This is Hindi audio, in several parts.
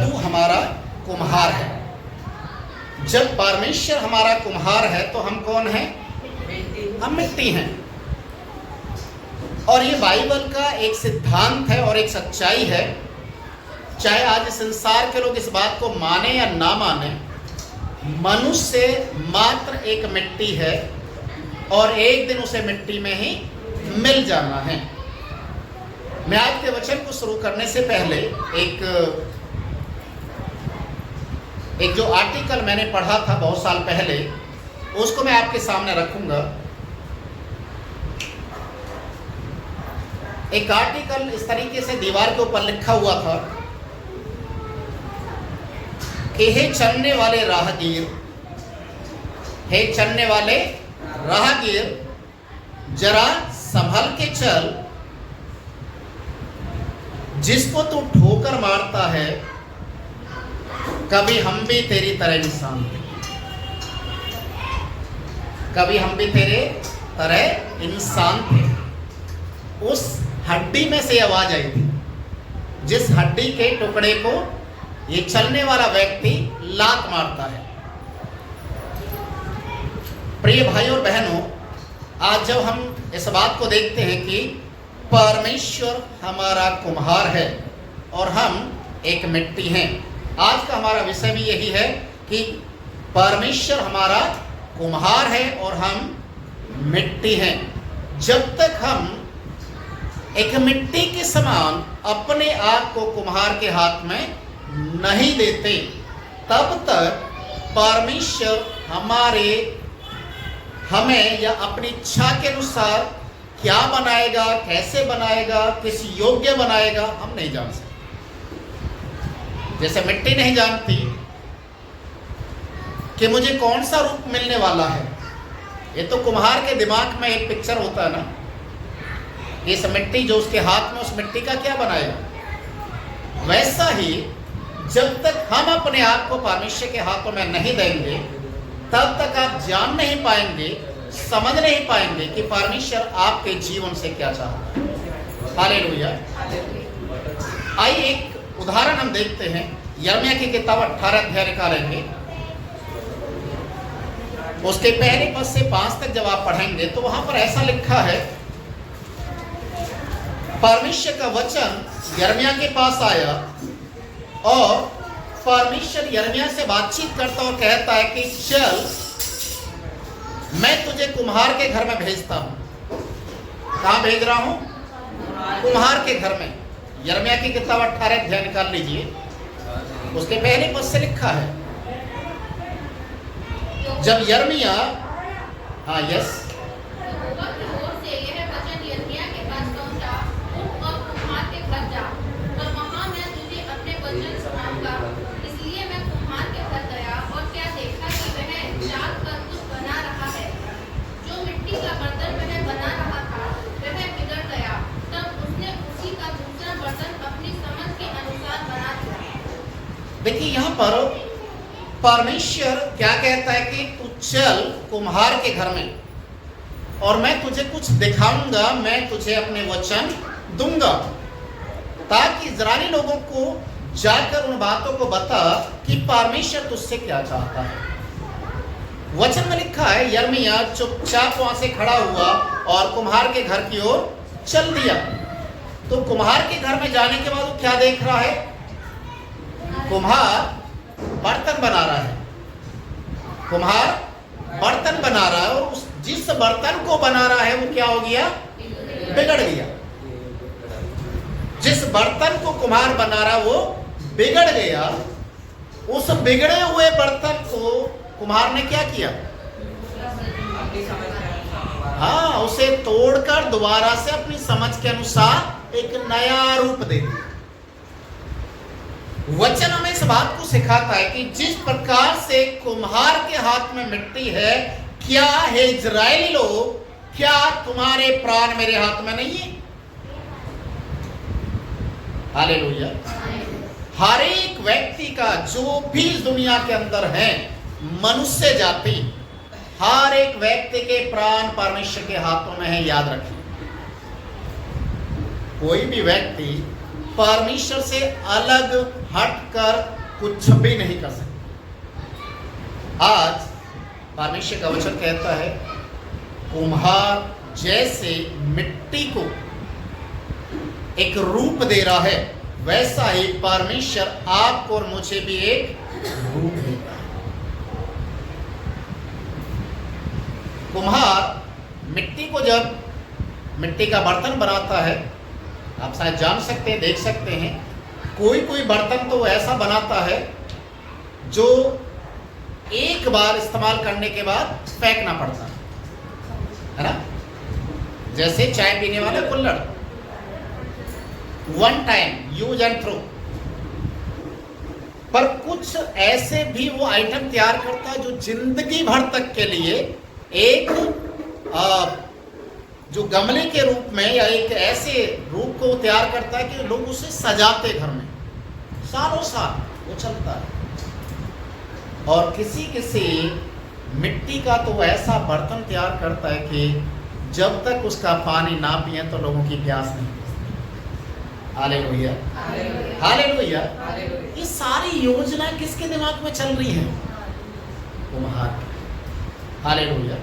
प्रभु हमारा कुम्हार है। जब परमेश्वर हमारा कुम्हार है तो हम कौन हैं? हम मिट्टी हैं। और ये बाइबल का एक सिद्धांत है और एक सच्चाई है। चाहे आज संसार के लोग इस बात को माने या ना माने, मनुष्य मात्र एक मिट्टी है और एक दिन उसे मिट्टी में ही मिल जाना है। मैं आज के वचन को शुरू करने से पहले एक जो आर्टिकल मैंने पढ़ा था बहुत साल पहले, उसको मैं आपके सामने रखूंगा। एक आर्टिकल इस तरीके से दीवार के ऊपर लिखा हुआ था कि हे चलने वाले राहगीर, हे चलने वाले राहगीर, जरा संभल के चल, जिसको तू ठोकर मारता है कभी हम भी तेरी तरह इंसान थे, कभी हम भी तेरे तरह इंसान थे। उस हड्डी में से आवाज आई थी, जिस हड्डी के टुकड़े को ये चलने वाला व्यक्ति लात मारता है। प्रिय भाई और बहनों, आज जब हम इस बात को देखते हैं कि परमेश्वर हमारा कुम्हार है और हम एक मिट्टी हैं, आज का हमारा विषय भी यही है कि परमेश्वर हमारा कुम्हार है और हम मिट्टी हैं। जब तक हम एक मिट्टी के समान अपने आप को कुम्हार के हाथ में नहीं देते, तब तक परमेश्वर हमें या अपनी इच्छा के अनुसार क्या बनाएगा, कैसे बनाएगा, किस योग्य बनाएगा, हम नहीं जान सकते। जैसे मिट्टी नहीं जानती कि मुझे कौन सा रूप मिलने वाला है। ये तो कुम्हार के दिमाग में एक पिक्चर होता है ना, इस मिट्टी जो उसके हाथ में, उस मिट्टी का क्या बनाएगा। वैसा ही जब तक हम अपने आप को परमेश्वर के हाथों में नहीं देंगे, तब तक आप जान नहीं पाएंगे, समझ नहीं पाएंगे कि परमेश्वर आपके जीवन से क्या चाहता है। हालेलुया। आइए एक उदाहरण हम देखते हैं। यिर्मयाह की किताब 18 अध्याय निकालेंगे, उसके पहले पद से 5 तक जब आप पढ़ेंगे तो वहां पर ऐसा लिखा है, परमेश्वर का वचन यिर्मयाह के पास आया और परमेश्वर यिर्मयाह से बातचीत करता और कहता है कि चल, मैं तुझे कुम्हार के घर में भेजता हूं। कहां भेज रहा हूं? कुम्हार के घर में। यिर्मयाह की किताब 18 अध्याय निकाल लीजिए, उसके पहले पद से लिखा है, जब यिर्मयाह, हाँ यस, देखिए यहां पर परमेश्वर क्या कहता है कि तू चल कुम्हार के घर में और मैं तुझे कुछ दिखाऊंगा, मैं तुझे अपने वचन दूंगा, ताकि इजरायली लोगों को जाकर उन बातों को बता कि परमेश्वर तुझसे क्या चाहता है। वचन में लिखा है, यिर्मयाह चुपचाप वहां से खड़ा हुआ और कुम्हार के घर की ओर चल दिया। तो कुम्हार के घर में जाने के बाद वो क्या देख रहा है? कुम्हार बर्तन बना रहा है। कुम्हार बर्तन बना रहा है और जिस बर्तन को बना रहा है वो क्या हो गया? बिगड़ गया। जिस बर्तन को कुम्हार बना रहा वो बिगड़ गया। उस बिगड़े हुए बर्तन को कुम्हार ने क्या किया? हाँ, उसे तोड़कर दोबारा से अपनी समझ के अनुसार एक नया रूप दे दिया। वचन हमें इस बात को सिखाता है कि जिस प्रकार से कुम्हार के हाथ में मिट्टी है, क्या है इजरायली लोग, क्या तुम्हारे प्राण मेरे हाथ में नहीं है? हालेलुया। हर एक व्यक्ति का जो भी इस दुनिया के अंदर है, मनुष्य जाति, हर एक व्यक्ति के प्राण परमेश्वर के हाथों में है। याद रखिए, कोई भी व्यक्ति परमेश्वर से अलग हटकर कुछ भी नहीं कर सकते। आज परमेश्वर का वचन कहता है, कुम्हार जैसे मिट्टी को एक रूप दे रहा है, वैसा ही परमेश्वर आपको और मुझे भी एक रूप देता है। कुम्हार मिट्टी को जब मिट्टी का बर्तन बनाता है, आप शायद जान सकते हैं, देख सकते हैं, कोई कोई बर्तन तो ऐसा बनाता है जो एक बार इस्तेमाल करने के बाद फेंकना पड़ता है ना। जैसे चाय पीने वाला कुल्हड़, one time use and throw. पर कुछ ऐसे भी वो आइटम तैयार करता है जो जिंदगी भर तक के लिए एक जो गमले के रूप में या एक ऐसे रूप को तैयार करता है कि लोग उसे सजाते घर में, सालों साल वो चलता है। और किसी किसी मिट्टी का तो ऐसा बर्तन तैयार करता है कि जब तक उसका पानी ना पिए तो लोगों की प्यास नहीं बुझती। Hallelujah, hallelujah. ये सारी योजना किसके दिमाग में चल रही है? कुम्हार की। हालेलुया।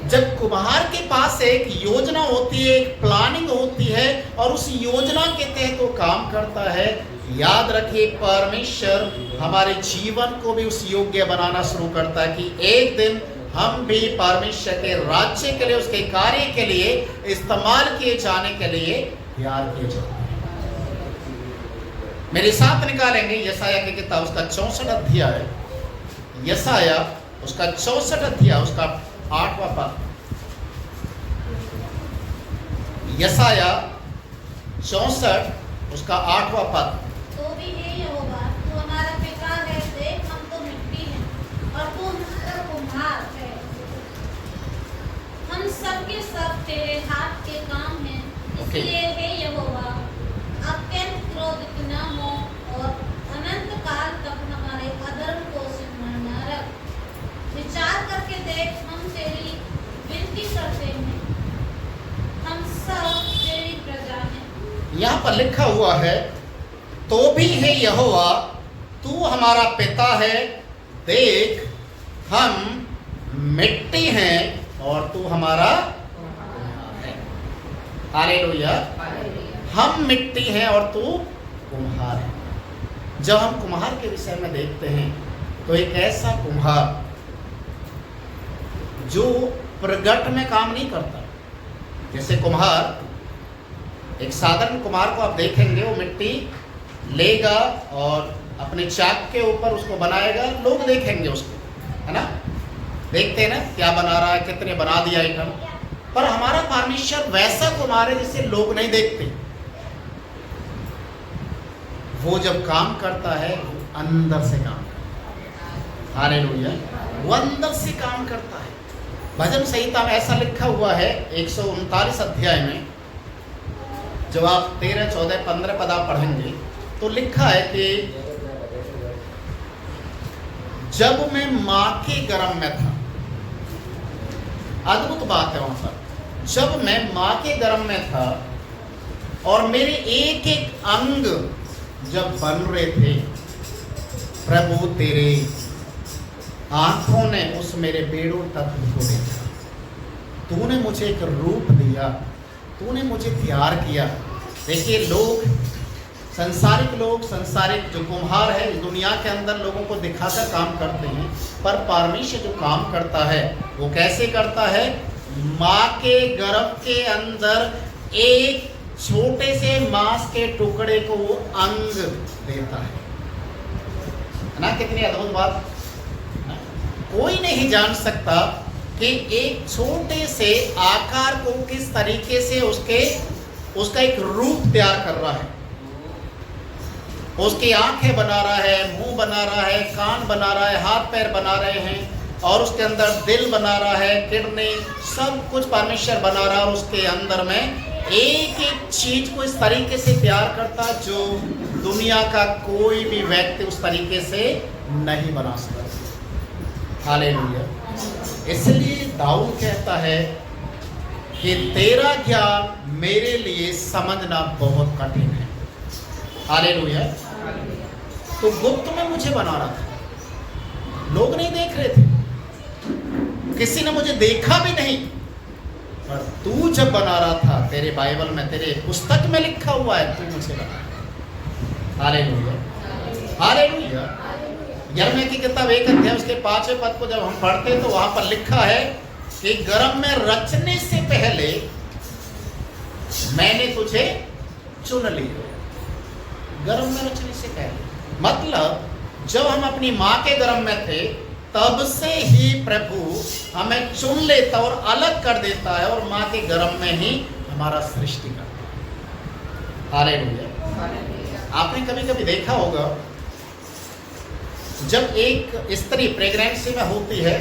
जब कुम्हार के पास एक योजना होती है, एक प्लानिंग होती है और उस योजना के तहत वो काम करता है, याद रखिए परमेश्वर हमारे जीवन को भी उस योग्य बनाना शुरू करता है कि एक दिन हम भी परमेश्वर के राज्य के लिए, उसके कार्य के लिए इस्तेमाल किए जाने के लिए तैयार किए जाते हैं। मेरे साथ निकालेंगे यशाया की किताब, उसका 64 अध्याय, यशाया उसका 64 अध्याय, उसका 8वां पद। यशाया 64 उसका 8वां पद। तो भी हे यहोवा, तू हमारा पिता है, देख हम तो मिट्टी हैं और तू हमारा कुम्हार है। हम सबके सब तेरे हाथ के काम हैं। इसलिए हे यहोवा, अत्यंत क्रोधित न हो और अनंत काल तक हमारे अधर्म को स्मरण न रख। विचार करके देख, हम तेरी विनती करते हैं, हम सब तेरी प्रजा हैं। यहाँ पर लिखा हुआ है, तो भी हे यहोवा, तू हमारा पिता है, देख हम मिट्टी हैं और तू हमारा कुम्हार है। हालेलुया। हम मिट्टी हैं और तू कुम्हार है। जब हम कुम्हार के विषय में देखते हैं तो एक ऐसा कुम्हार जो प्रगट में काम नहीं करता। जैसे कुम्हार, एक साधारण कुम्हार को आप देखेंगे, वो मिट्टी लेगा और अपने चाक के ऊपर उसको बनाएगा, लोग देखेंगे उसको, है ना, देखते हैं ना क्या बना रहा है, कितने बना दिया आइटम। पर हमारा परमेश्वर वैसा कुम्हार है जिसे लोग नहीं देखते। वो जब काम करता है वो अंदर से काम करता है। हालेलुया। वो अंदर से काम करता है। भजन संहिता में ऐसा लिखा हुआ है 139 अध्याय में, जब आप 13, 14, 15 पद आप पढ़ेंगे तो लिखा है कि जब मैं मां के गर्भ में था, अद्भुत बात है वहां पर, जब मैं मां के गर्भ में था और मेरे एक एक अंग जब बन रहे थे, प्रभु तेरे आंखों ने उस मेरे बेड़ों तत्व को देखा। तूने मुझे एक रूप दिया, तूने मुझे तैयार किया। देखिए, लोग, संसारिक जो कुम्हार है इस दुनिया के अंदर लोगों को दिखाकर काम करते हैं, पर परमेश्वर जो काम करता है वो कैसे करता है? माँ के गर्भ के अंदर एक छोटे से मांस के टुकड़े को वो अंग देता है ना। कितनी अद्भुत बात। कोई नहीं जान सकता कि एक छोटे से आकार को किस तरीके से उसका एक रूप तैयार कर रहा है। उसकी आंखें बना रहा है, मुंह बना रहा है, कान बना रहा है, हाथ पैर बना रहे हैं और उसके अंदर दिल बना रहा है, किडनी, सब कुछ परमेश्वर बना रहा है। और उसके अंदर में एक एक चीज को इस तरीके से तैयार करता जो दुनिया का कोई भी व्यक्ति उस तरीके से नहीं बना सकता। हालेलुया। इसलिए दाऊद कहता है कि तेरा ज्ञान मेरे लिए समझना बहुत कठिन है। हालेलुया। तो गुप्त में मुझे बना रहा था, लोग नहीं देख रहे थे, किसी ने मुझे देखा भी नहीं, पर तू जब बना रहा था, तेरे बाइबल में, तेरे पुस्तक में लिखा हुआ है, तू मुझे बना। Hallelujah, hallelujah. यिर्मयाह की किताब 1 अध्याय उसके 5वें पद को जब हम पढ़ते हैं तो वहां पर लिखा है कि गर्भ में रचने से पहले मैंने तुझे चुन लिया। गर्भ में रचने से पहले मतलब जब हम अपनी माँ के गर्भ में थे तब से ही प्रभु हमें चुन लेता और अलग कर देता है और माँ के गर्भ में ही हमारा सृष्टि करता है। हालेलुया। आपने कभी कभी देखा होगा जब एक स्त्री प्रेगनेंसी में होती है,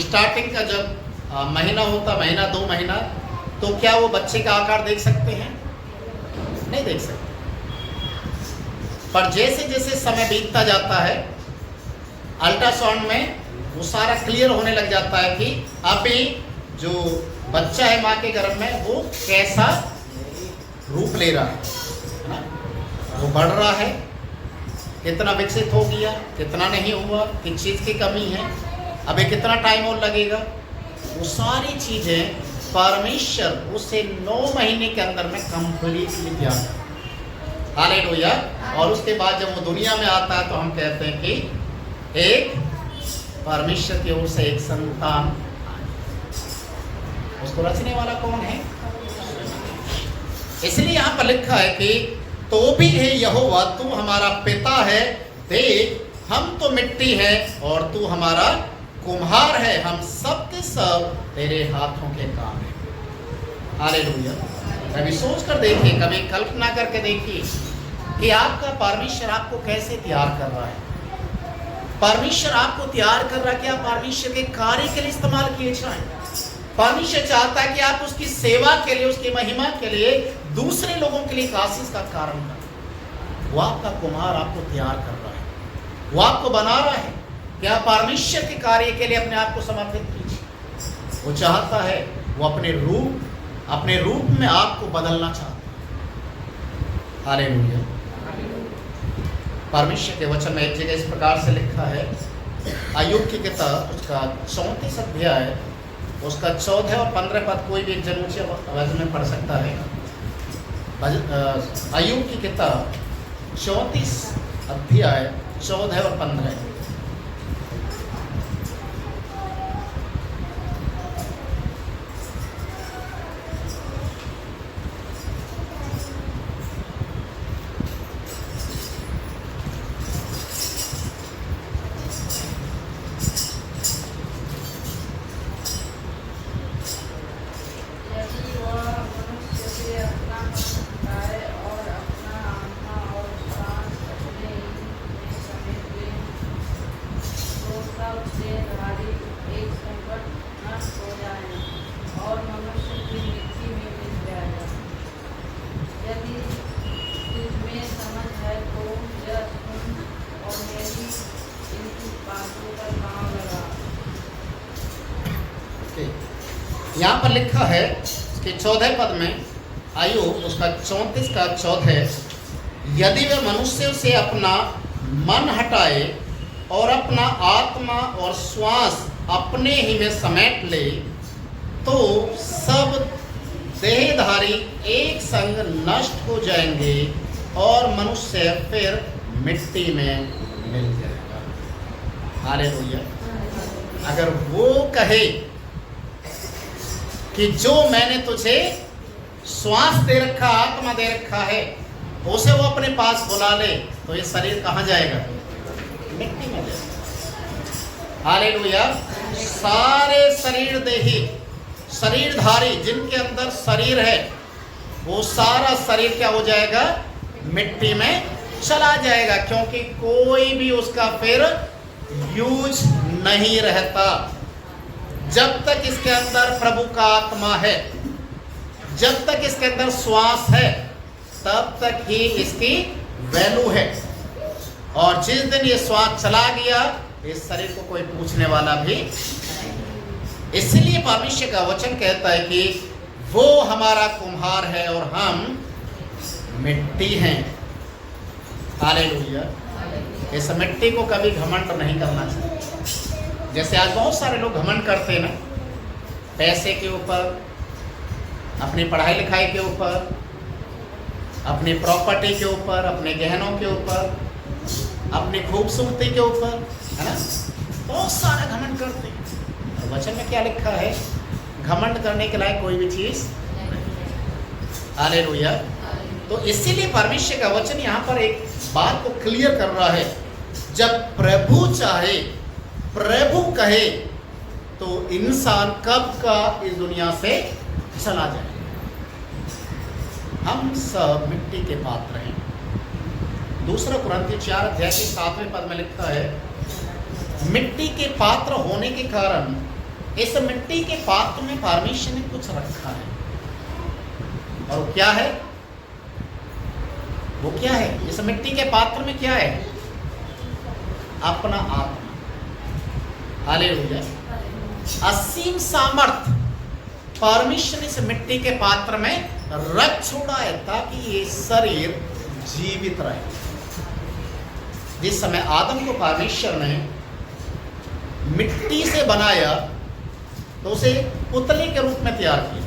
स्टार्टिंग का जब महीना होता, महीना 2 महीना, तो क्या वो बच्चे का आकार देख सकते हैं? नहीं देख सकते। पर जैसे जैसे समय बीतता जाता है, अल्ट्रासाउंड में वो सारा क्लियर होने लग जाता है कि अभी जो बच्चा है माँ के गर्भ में वो कैसा रूप ले रहा है ना, वो बढ़ रहा है, कितना विकसित हो गया, कितना नहीं हुआ, किस चीज़ की कमी है, अभी कितना टाइम और लगेगा, वो सारी चीज़ें परमेश्वर उसे 9 महीने के अंदर में कंप्लीटली ज्ञान। हालेलुया। और उसके बाद जब वो दुनिया में आता है तो हम कहते हैं कि एक परमेश्वर की ओर से एक संतान, उसको रचने वाला कौन है? इसलिए यहाँ पर लिखा है कि तो भी है यहोवा, तू हमारा पिता है, देख हम तो मिट्टी है और तू हमारा कुम्हार है, हम सब के सब तेरे हाथों के काम है। हालेलुया। कभी सोच कर देखिए, कभी कल्पना करके देखिए कि आपका परमेश्वर आपको कैसे तैयार कर रहा है। परमेश्वर आपको तैयार कर रहा है कि आप परमेश्वर के कार्य के लिए इस्तेमाल किए जाएं। परमेश्वर चाहता है कि आप उसकी सेवा के लिए, उसकी महिमा के लिए, दूसरे लोगों के लिए एक आशीष का कारण बने। वो आपका कुम्हार आपको तैयार कर रहा है, वो आपको बना रहा है कि आप परमेश्वर के कार्य के लिए अपने आप को समर्पित कीजिए। वो चाहता है, वो अपने रूप में आपको बदलना चाहता है। हालेलुया। परमेश्वर के वचन में एक जगह इस प्रकार से लिखा है, अय्यूब की किताब उसका 34 अध्याय उसका 14 और 15 पद, कोई भी एक जन ऊंचे आवाज में पढ़ सकता है। अय्यूब की किताब 34 अध्याय 14 और 15। यहाँ पर लिखा है कि 14 पद में, अय्यूब उसका 34 का 14, यदि वह मनुष्य से अपना मन हटाए और अपना आत्मा और श्वास अपने ही में समेट ले तो सब देहधारी एक संग नष्ट हो जाएंगे और मनुष्य फिर मिट्टी में मिल जाएगा। हालेलुया। अगर वो कहे कि जो मैंने तुझे श्वास दे रखा, आत्मा दे रखा है, उसे वो अपने पास बुला ले, तो ये शरीर कहाँ जाएगा? मिट्टी में जाएगा। हालेलुया। सारे शरीर देही, शरीरधारी जिनके अंदर शरीर है, वो सारा शरीर क्या हो जाएगा? मिट्टी में चला जाएगा, क्योंकि कोई भी उसका फिर यूज नहीं रहता। जब तक इसके अंदर प्रभु का आत्मा है, जब तक इसके अंदर श्वास है, तब तक ही इसकी वैल्यू है। और जिस दिन ये श्वास चला गया, इस शरीर को कोई पूछने वाला भी। इसलिए परमेश्वर का वचन कहता है कि वो हमारा कुम्हार है और हम मिट्टी हैं। हालेलुया। इस मिट्टी को कभी घमंड नहीं करना चाहिए। जैसे आज बहुत सारे लोग घमंड करते हैं ना, पैसे के ऊपर, अपनी पढ़ाई लिखाई के ऊपर, अपनी प्रॉपर्टी के ऊपर, अपने गहनों के ऊपर, अपनी खूबसूरती के ऊपर, है ना, बहुत सारा घमंड करते हैं। और वचन में क्या लिखा है? घमंड करने के लायक कोई भी चीज नहीं। हालेलुया। तो इसीलिए परमेश्वर का वचन यहाँ पर एक बात को क्लियर कर रहा है, जब प्रभु चाहे, प्रभु कहे, तो इंसान कब का इस दुनिया से चला जाए। हम सब मिट्टी के पात्र हैं। 2 कुरिन्थियों 4 अध्याय के 7वें पद में लिखा है, मिट्टी के पात्र होने के कारण इस मिट्टी के पात्र में परमेश्वर ने कुछ रखा है। और वो क्या है? वो क्या है? इस मिट्टी के पात्र में क्या है? अपना आत्मा। हालेलुया। असीम सामर्थ परमेश्वर ने इस मिट्टी के पात्र में रख छोड़ा है ताकि ये शरीर जीवित रहे। जिस समय आदम को परमेश्वर ने मिट्टी से बनाया तो उसे पुतले के रूप में तैयार किया,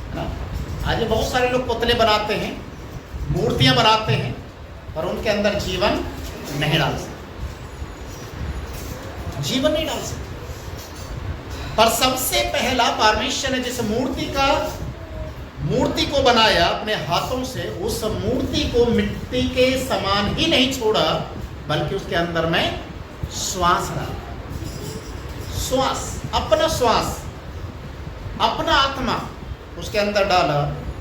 है ना। आज बहुत सारे लोग पुतले बनाते हैं, मूर्तियां बनाते हैं, पर उनके अंदर जीवन नहीं डाल सकते, जीवन नहीं डाल सकते। पर सबसे पहला परमेश्वर ने जिस मूर्ति को बनाया अपने हाथों से, उस मूर्ति को मिट्टी के समान ही नहीं छोड़ा, बल्कि उसके अंदर में श्वास डाला। श्वास, अपना आत्मा उसके अंदर डाला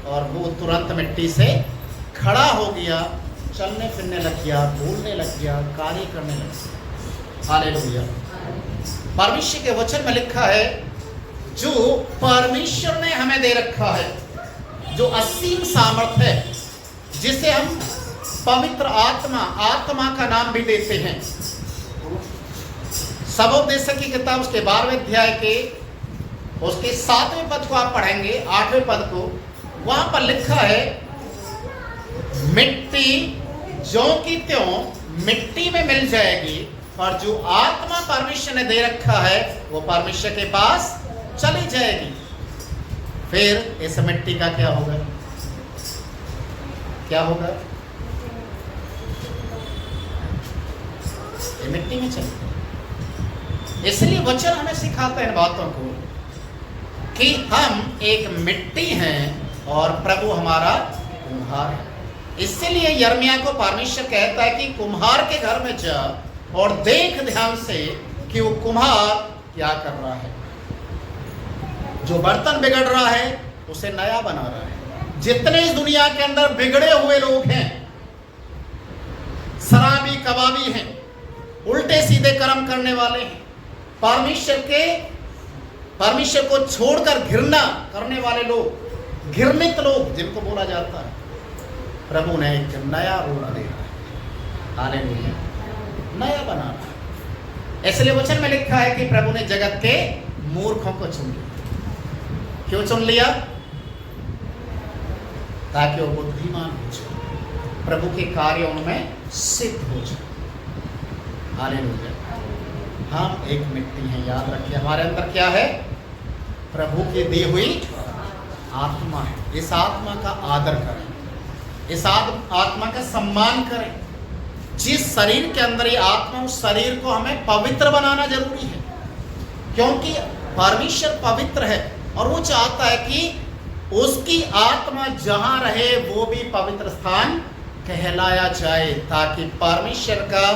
और वो तुरंत मिट्टी से खड़ा हो गया, चलने फिरने लग गया, बोलने लग गया, कार्य करने लग गया। हालेलुया। परमेश्वर के वचन में लिखा है, जो परमेश्वर ने हमें दे रखा है, जो असीम सामर्थ है, जिसे हम पवित्र आत्मा का नाम भी देते हैं। सबोपदेशक की किताब उसके 12वें अध्याय के उसके 7वें पद को आप पढ़ेंगे, 8वें पद को, वहां पर लिखा है, मिट्टी ज्यों की त्यों मिट्टी में मिल जाएगी, और जो आत्मा परमेश्वर ने दे रखा है वो परमेश्वर के पास चली जाएगी। फिर इस मिट्टी का क्या होगा? क्या होगा? ये मिट्टी में चलेगी। इसलिए वचन हमें सिखाता है इन बातों को कि हम एक मिट्टी हैं और प्रभु हमारा कुम्हार है। इसलिए यिर्मयाह को परमेश्वर कहता है कि कुम्हार के घर में जा और देख ध्यान से कि वो कुम्हार क्या कर रहा है। जो बर्तन बिगड़ रहा है उसे नया बना रहा है। जितने इस दुनिया के अंदर बिगड़े हुए लोग हैं, शराबी, कबाबी हैं, उल्टे सीधे कर्म करने वाले हैं, परमेश्वर को छोड़कर घृणा करने वाले लोग, घृणित लोग जिनको बोला जाता है, प्रभु ने एक नया रूप दे रहा है। हालेलुया। नया बना रहा है। इसलिए वचन में लिखा है कि प्रभु ने जगत के मूर्खों को चुन लिया। क्यों चुन लिया? ताकि वो बुद्धिमान हो जाए, प्रभु के कार्य उनमें सिद्ध हो जाए। हालेलुया। हम एक मिट्टी हैं, याद रखिए। हमारे अंदर क्या है? प्रभु की दी हुई आत्मा है। इस आत्मा का आदर करें, इस आत्मा का सम्मान करें। जिस शरीर के अंदर ये आत्मा, उस शरीर को हमें पवित्र बनाना जरूरी है, क्योंकि परमेश्वर पवित्र है और वो चाहता है कि उसकी आत्मा जहां रहे वो भी पवित्र स्थान कहलाया जाए, ताकि परमेश्वर का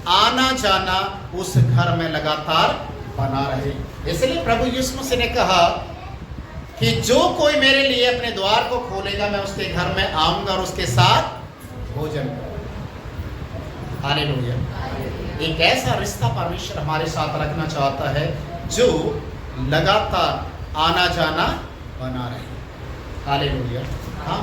आना जाना उस घर में लगातार बना रहे। इसलिए प्रभु यीशु मसीह ने कहा कि जो कोई मेरे लिए अपने द्वार को खोलेगा, मैं उसके घर में आऊंगा और उसके साथ भोजन करूंगा। हालेलुया। एक ऐसा रिश्ता परमेश्वर हमारे साथ रखना चाहता है जो लगातार आना जाना बना रहे। हालेलुया। हम